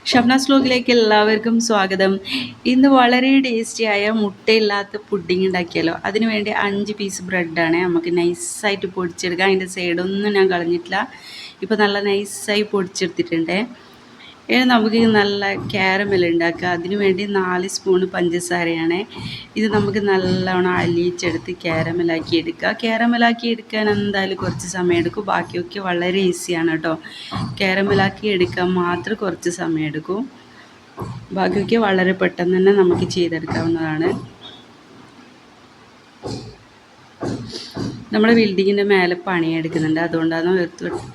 ഷംനാസ് വ്ലോഗിലേക്ക് എല്ലാവർക്കും സ്വാഗതം. ഇന്ന് വളരെ ടേസ്റ്റിയായ മുട്ടയില്ലാത്ത പുഡിംഗ് ഉണ്ടാക്കിയാലോ. അതിന് വേണ്ടി 5 പീസ് ബ്രെഡാണ് നമുക്ക് നൈസായിട്ട് പൊടിച്ചെടുക്കാം. അതിൻ്റെ സൈഡൊന്നും ഞാൻ കളഞ്ഞിട്ടില്ല. ഇപ്പോൾ നല്ല നൈസായി പൊടിച്ചെടുത്തിട്ടുണ്ട്. നമുക്ക് നല്ല കാരമൽ ഉണ്ടാക്കുക. അതിന് വേണ്ടി 4 സ്പൂൺ പഞ്ചസാരയാണ്. ഇത് നമുക്ക് നല്ലോണം അലിയിച്ചെടുത്ത് കാരമലാക്കി എടുക്കുക. കാരമലാക്കി എടുക്കാൻ എന്തായാലും കുറച്ച് സമയം എടുക്കും. ബാക്കിയൊക്കെ വളരെ ഈസിയാണ് കേട്ടോ. കാരമലാക്കി എടുക്കാൻ മാത്രം കുറച്ച് സമയം എടുക്കും. ബാക്കിയൊക്കെ വളരെ പെട്ടെന്ന് തന്നെ നമുക്ക് ചെയ്തെടുക്കാവുന്നതാണ്. നമ്മുടെ ബിൽഡിങ്ങിൻ്റെ മേലെ പണിയെടുക്കുന്നുണ്ട്, അതുകൊണ്ടാണ്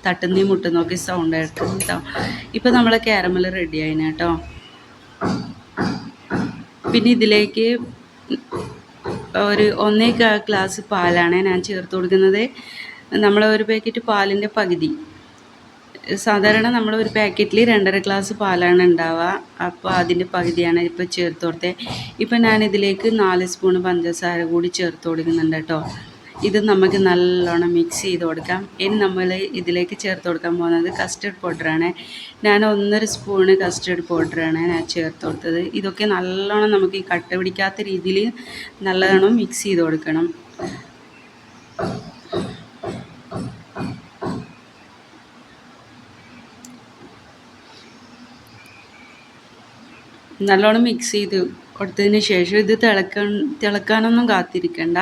തട്ടുന്നീ മുട്ടുന്നൊക്കെ സൗണ്ട് എടുക്കുന്നത് കേട്ടോ. ഇപ്പോൾ നമ്മളെ കാരമൽ റെഡി ആയിന് കേട്ടോ. പിന്നെ ഇതിലേക്ക് ഒരു 1 ഗ്ലാസ് പാലാണ് ഞാൻ ചേർത്ത് കൊടുക്കുന്നത്. നമ്മൾ ഒരു പാക്കറ്റ് പാലിൻ്റെ പകുതി, സാധാരണ നമ്മൾ ഒരു പാക്കറ്റിൽ 2.5 ഗ്ലാസ് പാലാണ് ഉണ്ടാവുക. അപ്പോൾ അതിൻ്റെ പകുതിയാണ് ഇപ്പോൾ ചേർത്ത് കൊടുത്തത്. ഇപ്പം ഞാനിതിലേക്ക് 4 സ്പൂൺ പഞ്ചസാര കൂടി ചേർത്ത് കൊടുക്കുന്നുണ്ട് കേട്ടോ. ഇത് നമുക്ക് നല്ലോണം മിക്സ് ചെയ്ത് കൊടുക്കാം. ഇനി നമ്മൾ ഇതിലേക്ക് ചേർത്ത് കൊടുക്കാൻ പോകുന്നത് കസ്റ്റർഡ് പൗഡറാണ്. ഞാൻ 1.5 സ്പൂണ് കസ്റ്റർഡ് പൗഡറാണ് ഞാൻ ചേർത്ത് കൊടുത്തത്. ഇതൊക്കെ നല്ലോണം നമുക്ക് ഈ കട്ട പിടിക്കാത്ത രീതിയിൽ നല്ലോണം മിക്സ് ചെയ്ത് കൊടുക്കണം. നല്ലോണം മിക്സ് ചെയ്ത് കൊടുത്തതിന് ശേഷം ഇത് തിളക്കാനൊന്നും കാത്തിരിക്കണ്ട.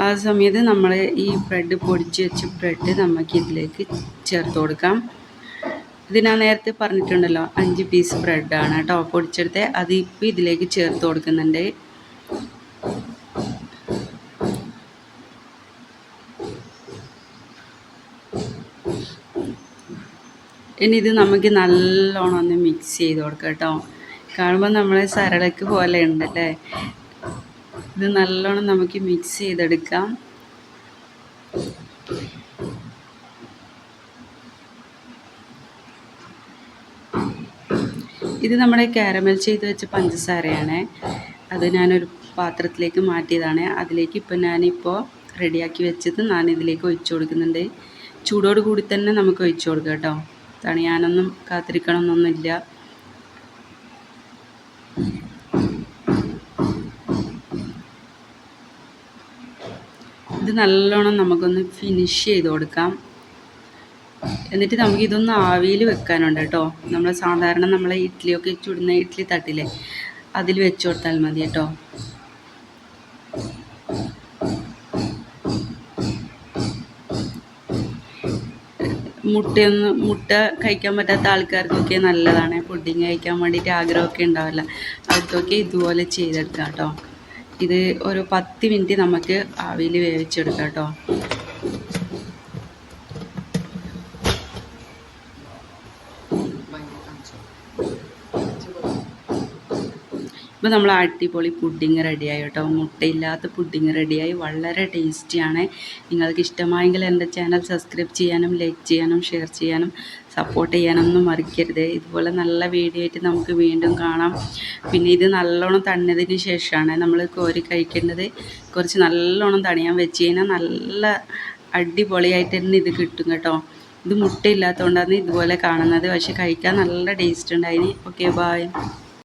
ആ സമയത്ത് നമ്മൾ ഈ ബ്രെഡ് പൊടിച്ച് വെച്ച ബ്രെഡ് നമുക്ക് ഇതിലേക്ക് ചേർത്ത് കൊടുക്കാം. ഇത് ഞാൻ നേരത്തെ പറഞ്ഞിട്ടുണ്ടല്ലോ, 5 പീസ് ബ്രെഡാണ് കേട്ടോ പൊടിച്ചെടുത്ത്. അത് ഇപ്പോൾ ഇതിലേക്ക് ചേർത്ത് കൊടുക്കുന്നുണ്ട്. ഇനി ഇത് നമുക്ക് നല്ലോണം ഒന്ന് മിക്സ് ചെയ്ത് കൊടുക്കാം കേട്ടോ. കാണുമ്പോൾ നമ്മൾ സരളക്ക് പോലെ ഉണ്ടല്ലേ. ഇത് നല്ലോണം നമുക്ക് മിക്സ് ചെയ്തെടുക്കാം. ഇത് നമ്മുടെ കാരമൽ ചെയ്ത് വെച്ച പഞ്ചസാരയാണ്. അത് ഞാനൊരു പാത്രത്തിലേക്ക് മാറ്റിയതാണ്. അതിലേക്ക് ഞാനിപ്പോൾ റെഡിയാക്കി വെച്ചത് ഇതിലേക്ക് ഒഴിച്ചു കൊടുക്കുന്നുണ്ട്. ചൂടോട് കൂടി തന്നെ നമുക്ക് ഒഴിച്ചു കൊടുക്കാം കേട്ടോ. തണിയാനൊന്നും കാത്തിരിക്കണമെന്നൊന്നുമില്ല. ഇത് നല്ലോണം നമുക്കൊന്ന് ഫിനിഷ് ചെയ്ത് കൊടുക്കാം. എന്നിട്ട് നമുക്ക് ഇതൊന്ന് ആവിയിൽ വെക്കാനുണ്ട് കേട്ടോ. നമ്മൾ സാധാരണ നമ്മളെ ഇഡ്ഡലിയൊക്കെ ചുടുന്ന ഇഡ്ഡലി തട്ടില്ലേ, അതിൽ വെച്ച് കൊടുത്താൽ മതി കേട്ടോ. മുട്ട കഴിക്കാൻ പറ്റാത്ത ആൾക്കാർക്കൊക്കെ നല്ലതാണ്. പുഡിങ് കഴിക്കാൻ വേണ്ടിയിട്ട് ആഗ്രഹമൊക്കെ ഉണ്ടാവില്ല, അവർക്കൊക്കെ ഇതുപോലെ ചെയ്തെടുക്കാം കേട്ടോ. ഇത് ഒരു 10 മിനിറ്റ് നമുക്ക് ആവിയിൽ വേവിച്ചെടുക്കാം കേട്ടോ. ഇപ്പോൾ നമ്മൾ അടിപൊളി പുഡിങ് റെഡിയായി കേട്ടോ. മുട്ടയില്ലാത്ത പുഡിങ് റെഡിയായി. വളരെ ടേസ്റ്റിയാണ്. നിങ്ങൾക്ക് ഇഷ്ടമായെങ്കിൽ എൻ്റെ ചാനൽ സബ്സ്ക്രൈബ് ചെയ്യാനും ലൈക്ക് ചെയ്യാനും ഷെയർ ചെയ്യാനും സപ്പോർട്ട് ചെയ്യാനൊന്നും മറക്കരുത്. ഇതുപോലെ നല്ല വീഡിയോ ആയിട്ട് നമുക്ക് വീണ്ടും കാണാം. പിന്നെ ഇത് നല്ലോണം തണിഞ്ഞതിന് ശേഷമാണ് നമ്മൾ കോരി കഴിക്കേണ്ടത്. കുറച്ച് നല്ലോണം തണിയാൻ വെച്ച് കഴിഞ്ഞാൽ നല്ല അടിപൊളിയായിട്ട് തന്നെ ഇത് കിട്ടും കേട്ടോ. ഇത് മുട്ടയില്ലാത്തതുകൊണ്ടാണ് ഇതുപോലെ കാണുന്നത്, പക്ഷെ കഴിക്കാൻ നല്ല ടേസ്റ്റ് ഉണ്ടായിന്. Okay, bye.